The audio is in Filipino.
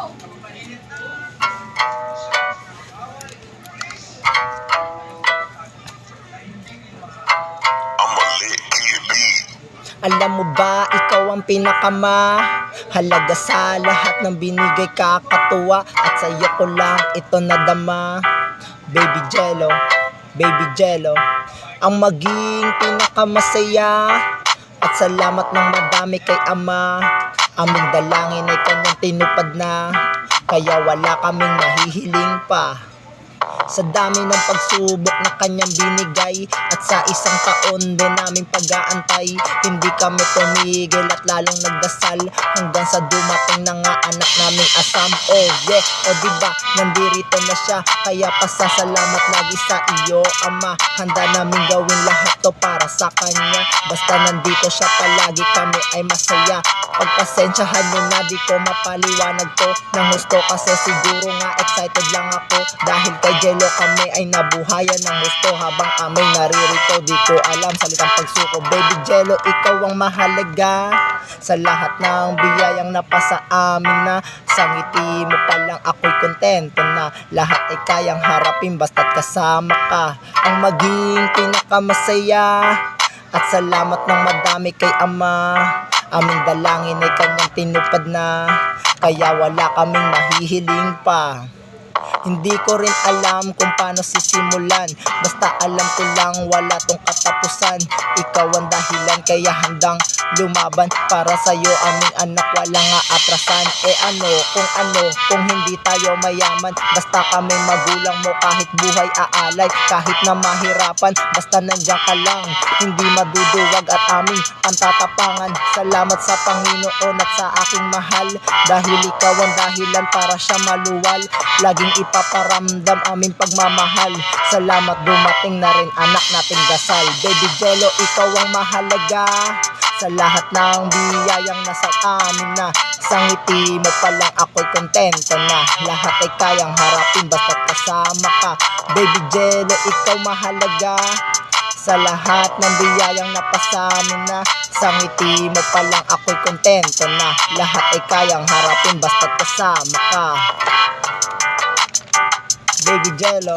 Alam mo ba, ikaw ang pinakamahalaga sa lahat ng binigay, kakatuwa. At sa'yo ko lang ito nadama. Baby Jello, Baby Jello, ang maging pinakamasaya. At salamat ng madami kay Ama. Aming dalangin ay kanyang tinupad na, kaya wala kaming nahihiling pa. Sa dami ng pagsubok na kanyang binigay, at sa isang taon din naming pag-aantay, hindi kami tumigil at lalong nagdasal, hanggang sa dumating na nga anak naming Asam. Oh yeah, o diba, nandirito na siya, kaya pasasalamat lagi sa iyo Ama. Handa naming gawin lahat to para sa kanya, basta nandito siya palagi kami ay masaya. Pagpasensyahan nyo na di ko mapaliwanag to ng husto, kasi siguro nga excited lang ako, dahil kay Jello kami ay nabuhayan ng gusto. Habang kami naririto, di ko alam salitang pagsuko. Baby Jello, ikaw ang mahalaga sa lahat ng biyayang napasa amin na. Sa ngiti mo pa lang ako'y kontento na, lahat ay kayang harapin basta't kasama ka, ang maging pinakamasaya. At salamat ng madami kay Ama. Aming dalangin ay kanyang tinupad na, kaya wala kaming nahihiling pa. Hindi ko rin alam kung paano sisimulan, basta alam ko lang wala tong katapusan. Ikaw ang dahilan kaya handang lumaban para sa'yo aming anak, walang aatrasan. Kung hindi tayo mayaman, basta kami magulang mo, kahit buhay aalay, kahit na mahirapan, basta nandiyan ka lang, hindi maduduwag at aming pantatapangan. Salamat sa Panginoon at sa aking mahal, dahil ikaw ang dahilan para siya maluwal, laging ipaparamdam aming pagmamahal. Salamat dumating na rin anak nating dasal. Baby Jello, ikaw ang mahalaga sa lahat ng biyayang nasa amin na. Sa ngiti mo pa lang ako'y kontento na, lahat ay kayang harapin basta't kasama ka. Baby Jello, ikaw mahalaga sa lahat ng biyayang napasamin na. Sa ngiti mo pa lang ako'y kontento na, lahat ay kayang harapin basta't kasama ka. Baby Jello.